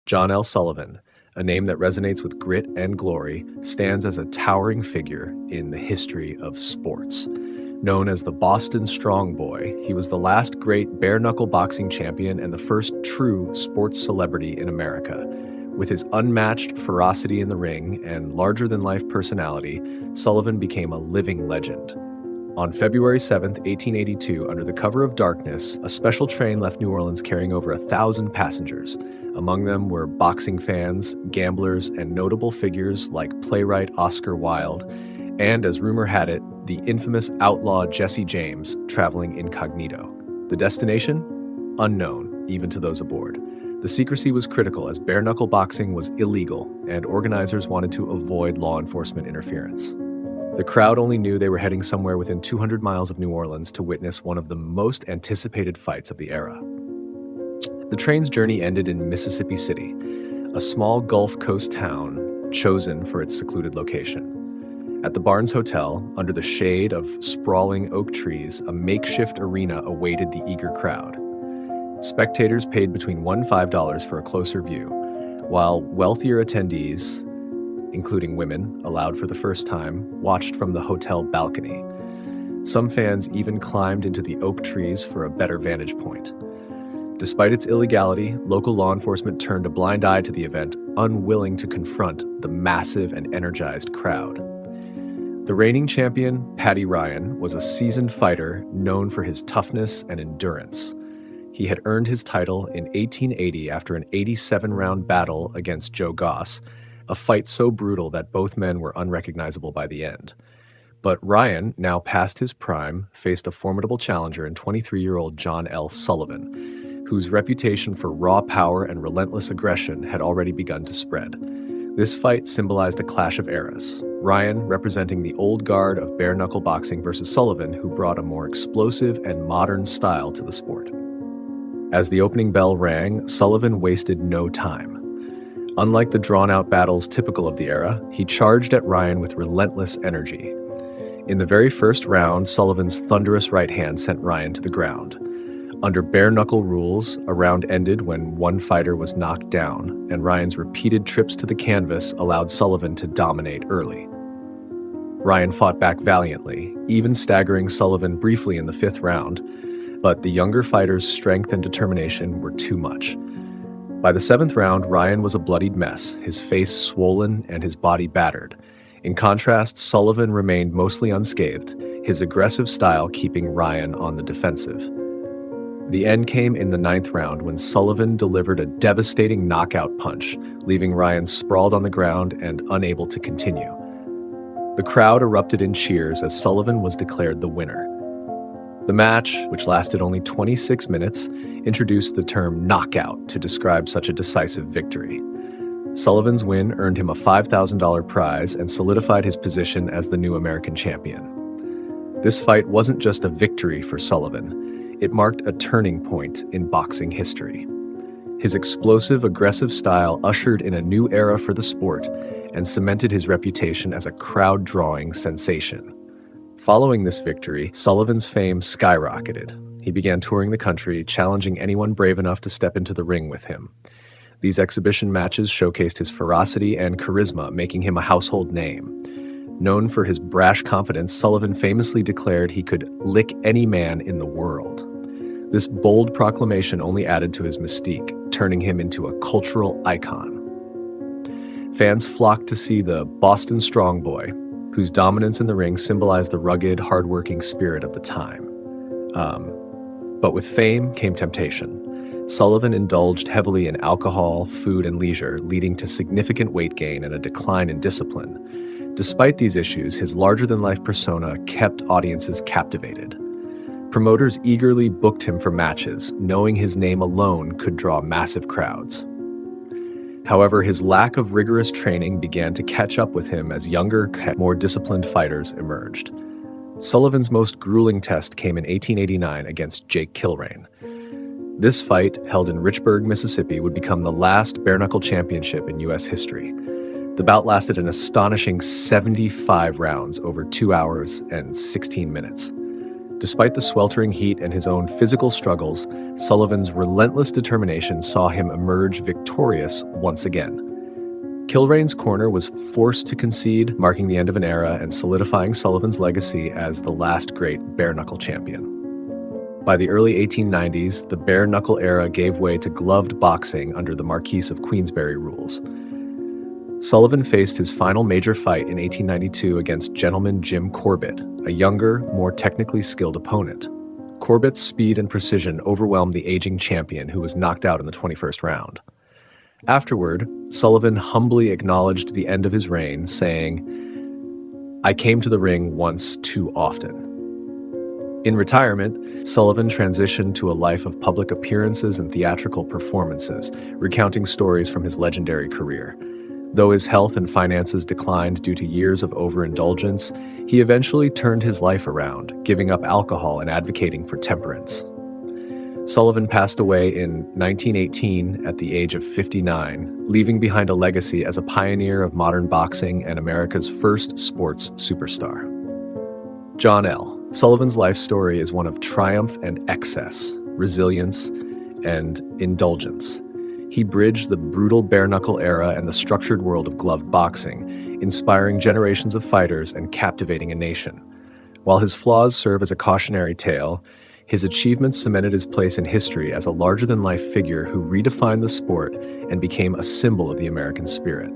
John L. Sullivan, a name that resonates with grit and glory, stands as a towering figure in the history of sports. Known as the Boston Strong Boy, he was the last great bare-knuckle boxing champion and the first true sports celebrity in America. With his unmatched ferocity in the ring and larger-than-life personality, Sullivan became a living legend. On February 7, 1882, under the cover of darkness, a special train left New Orleans carrying over 1,000 passengers. Among them were boxing fans, gamblers, and notable figures like playwright Oscar Wilde, and, as rumor had it, the infamous outlaw Jesse James, traveling incognito. The destination? Unknown, even to those aboard. The secrecy was critical as bare-knuckle boxing was illegal, and organizers wanted to avoid law enforcement interference. The crowd only knew they were heading somewhere within 200 miles of New Orleans to witness one of the most anticipated fights of the era. The train's journey ended in Mississippi City, a small Gulf Coast town chosen for its secluded location. At the Barnes Hotel, under the shade of sprawling oak trees, a makeshift arena awaited the eager crowd. Spectators paid between $1 and $5 for a closer view, while wealthier attendees, including women, allowed for the first time, watched from the hotel balcony. Some fans even climbed into the oak trees for a better vantage point. Despite its illegality, local law enforcement turned a blind eye to the event, unwilling to confront the massive and energized crowd. The reigning champion, Paddy Ryan, was a seasoned fighter known for his toughness and endurance. He had earned his title in 1880 after an 87-round battle against Joe Goss, a fight so brutal that both men were unrecognizable by the end. But Ryan, now past his prime, faced a formidable challenger in 23-year-old John L. Sullivan, whose reputation for raw power and relentless aggression had already begun to spread. This fight symbolized a clash of eras, Ryan representing the old guard of bare-knuckle boxing versus Sullivan, who brought a more explosive and modern style to the sport. As the opening bell rang, Sullivan wasted no time. Unlike the drawn-out battles typical of the era, he charged at Ryan with relentless energy. In the very first round, Sullivan's thunderous right hand sent Ryan to the ground. Under bare-knuckle rules, a round ended when one fighter was knocked down, and Ryan's repeated trips to the canvas allowed Sullivan to dominate early. Ryan fought back valiantly, even staggering Sullivan briefly in the fifth round, but the younger fighter's strength and determination were too much. By the seventh round, Ryan was a bloodied mess, his face swollen and his body battered. In contrast, Sullivan remained mostly unscathed, his aggressive style keeping Ryan on the defensive. The end came in the ninth round when Sullivan delivered a devastating knockout punch, leaving Ryan sprawled on the ground and unable to continue. The crowd erupted in cheers as Sullivan was declared the winner. The match, which lasted only 26 minutes, introduced the term knockout to describe such a decisive victory. Sullivan's win earned him a $5,000 prize and solidified his position as the new American champion. This fight wasn't just a victory for Sullivan, it marked a turning point in boxing history. His explosive, aggressive style ushered in a new era for the sport and cemented his reputation as a crowd-drawing sensation. Following this victory, Sullivan's fame skyrocketed. He began touring the country, challenging anyone brave enough to step into the ring with him. These exhibition matches showcased his ferocity and charisma, making him a household name. Known for his brash confidence, Sullivan famously declared he could lick any man in the world. This bold proclamation only added to his mystique, turning him into a cultural icon. Fans flocked to see the Boston Strong Boy, whose dominance in the ring symbolized the rugged, hardworking spirit of the time. But with fame came temptation. Sullivan indulged heavily in alcohol, food, and leisure, leading to significant weight gain and a decline in discipline. Despite these issues, his larger-than-life persona kept audiences captivated. Promoters eagerly booked him for matches, knowing his name alone could draw massive crowds. However, his lack of rigorous training began to catch up with him as younger, more disciplined fighters emerged. Sullivan's most grueling test came in 1889 against Jake Kilrain. This fight, held in Richburg, Mississippi, would become the last bare-knuckle championship in U.S. history. The bout lasted an astonishing 75 rounds over 2 hours and 16 minutes. Despite the sweltering heat and his own physical struggles, Sullivan's relentless determination saw him emerge victorious once again. Kilrain's corner was forced to concede, marking the end of an era and solidifying Sullivan's legacy as the last great bare-knuckle champion. By the early 1890s, the bare-knuckle era gave way to gloved boxing under the Marquis of Queensberry rules. Sullivan faced his final major fight in 1892 against gentleman Jim Corbett, a younger, more technically skilled opponent. Corbett's speed and precision overwhelmed the aging champion, who was knocked out in the 21st round. Afterward, Sullivan humbly acknowledged the end of his reign, saying, "I came to the ring once too often." In retirement, Sullivan transitioned to a life of public appearances and theatrical performances, recounting stories from his legendary career. Though his health and finances declined due to years of overindulgence, he eventually turned his life around, giving up alcohol and advocating for temperance. Sullivan passed away in 1918 at the age of 59, leaving behind a legacy as a pioneer of modern boxing and America's first sports superstar. John L. Sullivan's life story is one of triumph and excess, resilience and indulgence. He bridged the brutal bare-knuckle era and the structured world of gloved boxing, inspiring generations of fighters and captivating a nation. While his flaws serve as a cautionary tale, his achievements cemented his place in history as a larger-than-life figure who redefined the sport and became a symbol of the American spirit.